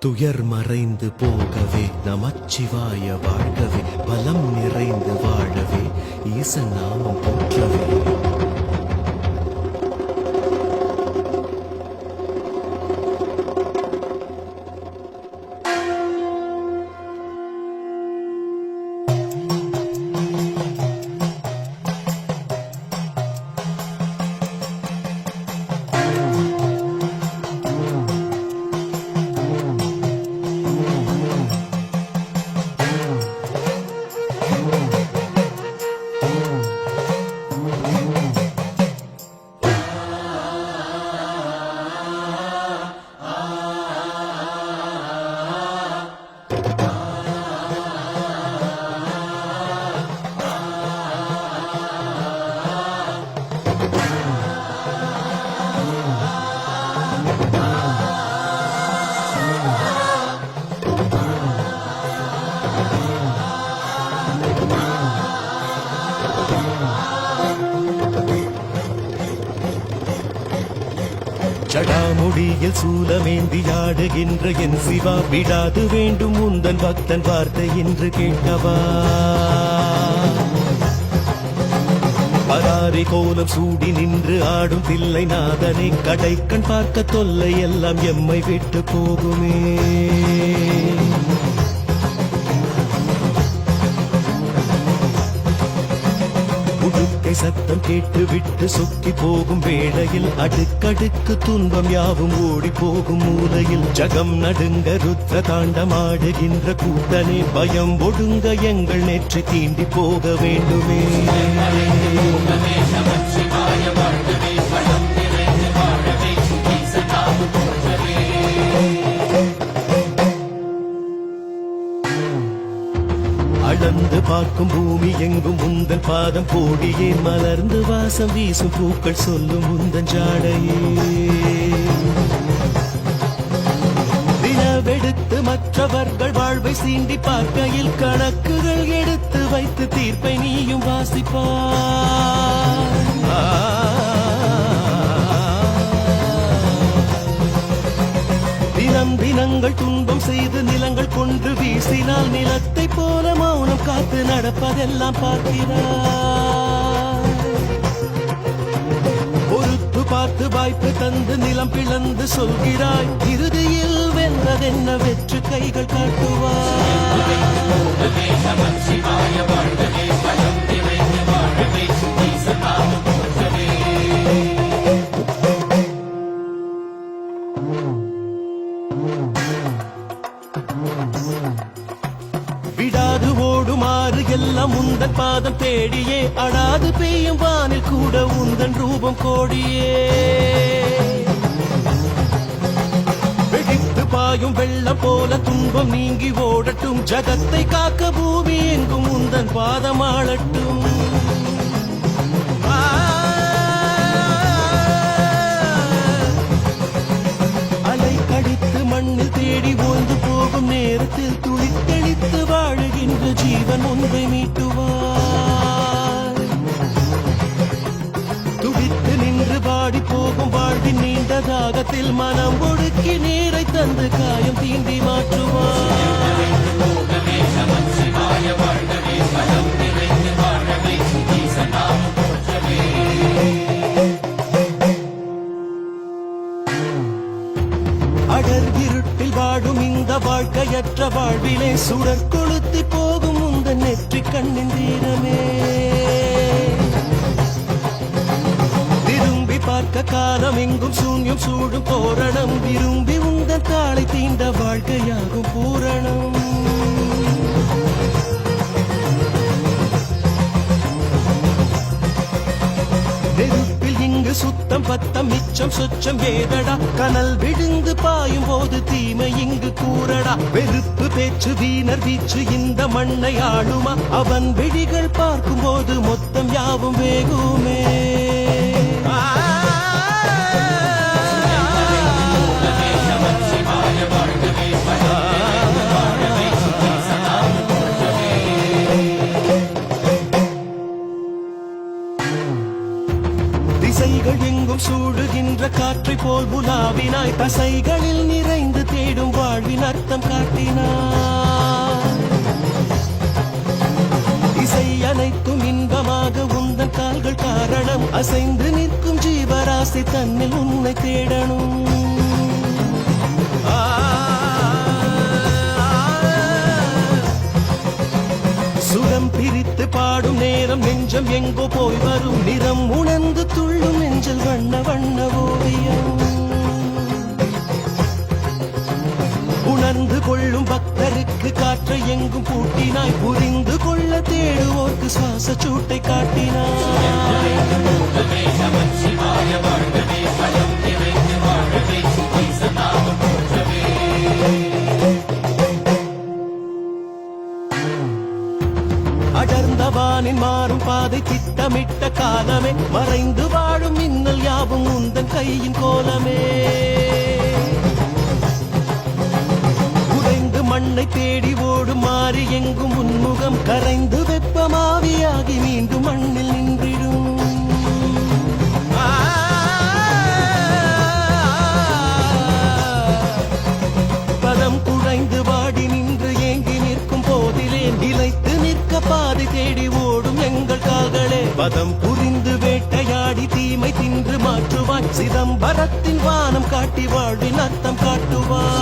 துயர் மறைந்து போகவே நமச்சிவாய வாழ்கவே பலம் நிறைந்து வாழவே ஈசன் நாமம் போற்றவே. ஜடாமுடியில் சூலமேந்தியாடுகின்ற என் சிவா விடாது வேண்டும் உந்தன் பக்தன் வார்த்தை என்று கேட்கவா. பராரி கோலம் சூடி நின்று ஆடும் தில்லை நாதனை கடைக்கண் பார்க்க தொல்லை எல்லாம் எம்மை விட்டு போகுமே. சத்தம் கேட்டு விட்டு சொக்கி போகும் வேளையில் அடுக்கடுக்கு துன்பம் யாவும் ஓடி போகும் மூலையில் ஜகம் நடுங்க ருத்ர தாண்டமாடுகின்ற கூட்டனே பயம் ஒடுங்க எங்கள் நெற்றி தீண்டி போக வேண்டுமே. அளந்து பார்க்கும் பூமி எங்கும் உந்தன் பாதம் கோடியே மலர்ந்து வாசம் வீசும் பூக்கள் சொல்லும் உந்தன் ஜாடையே. தினவெடுத்து மற்றவர்கள் வாழ்வை சீண்டி பார்க்கையில் கணக்குகள் எடுத்து வைத்து தீர்ப்பை நீயும் வாசிப்பார். தினம் தினங்கள் துன்பம் செய்து நிலங்கள் கொண்டு வீசினால் நிலத்தை போல மௌனம் காத்து நடப்பதெல்லாம் பார்க்கிறார். பொறுத்து பார்த்து வாய்ப்பு தந்து நிலம் பிளந்து சொல்கிறாய் இறுதியில் வென்றதென்ன வெற்று கைகள் காட்டுவார். விடாது ஓடுமாறு எல்லாம் உந்தன் பாதம் தேடியே அடாது பெய்யும் வானில் கூட உந்தன் ரூபம் கோடியே. வெடித்து பாயும் வெள்ளம் போல துன்பம் நீங்கி ஓடட்டும் ஜகத்தை காக்க பூமி எங்கும் உந்தன் பாதம் ஆளட்டும். அலை கடித்து மண்ணில் தேடி ஓய்ந்து போகும் நேரத்தில் துளித்தெளித்து வாழுகின்ற ஜீவன் ஒன்றை மீட்டுவார். துடித்து நின்று பாடி போகும் வாழ்வின் நீண்ட தாகத்தில் மனம் ஒடுக்கி நீரை தந்து காயம் தீண்டி மாற்றுவார். அடர் இருட்டில் வாழும் இந்த வாழ்க்கையற்ற வாழ்விலே சுடர் கொளுத்தி போகும் உந்தன் நெற்றி கண்ணின் தீரமே. திரும்பி பார்க்க காலம் எங்கும் சூன்யம் சூடும் தோரணம் விரும்பி உந்தன் தாளை தீண்ட வாழ்க்கையாகும் பூரணம். சுத்தம் பத்தம் மிச்சம் சொச்சம் ஏதடா கனல் விழுந்து பாயும் போது தீமை இங்கு கூறடா. வெறுப்பு பேச்சு வீணர் வீச்சு இந்த மண்ணை ஆளுமா அவன் விழிகள் பார்க்கும் போது மொத்தம் யாவும் வேகுமே. திசைகள் எங்கும் சூழ தழுவுழுகின்ற காற்றை போல் உலாவினாய் தசைகளில் நிறைந்து தேடும் வாழ்வின் அர்த்தம் காட்டினாய் இசை அனைத்தும் இன்பமாக உந்தன் கால்கள் காரணம் அசைந்து நிற்கும் ஜீவராசி தன்னில் உன்னை தேடணும் சுரம் பிரித்து பாடும் நேரம் நெஞ்சம் எங்கோ போய் வரும் நிறம் உணர்ந்து துள்ளும் நெஞ்சல் வண்ண வண்ண ஓவியம் உணர்ந்து கொள்ளும் பக்தருக்கு காற்றை எங்கும் பூட்டினாய் புரிந்து கொள்ள தேடுவோர்க்கு சுவாச சூட்டை காட்டினாய் அடர்ந்த வானின் மாறும் பாதை திட்டமிட்ட காலமே மறைந்து வாழும் மின்னல் யாவும் உந்தன் கையின் கோலமே உடைந்து மண்ணை தேடி ஓடும் மாறி எங்கும் உன்முகம் கரைந்து வெப்பமாவியாகி மீண்டும் மண்ணில் நின்றிடும் பதம் குழைந்து வாடி நின்று ஏங்கி நிற்கும் போதிலே நிலைத்து நிற்க பாதை தேடி ஓடும் எங்கள் கால்களே பதம் புரிந்து வேட்டையாடி தீமை தின்று மாற்றுவாய் சிதம்பரத்தின் வானம் காட்டி வாழ்வின் அர்த்தம் காட்டுவாய்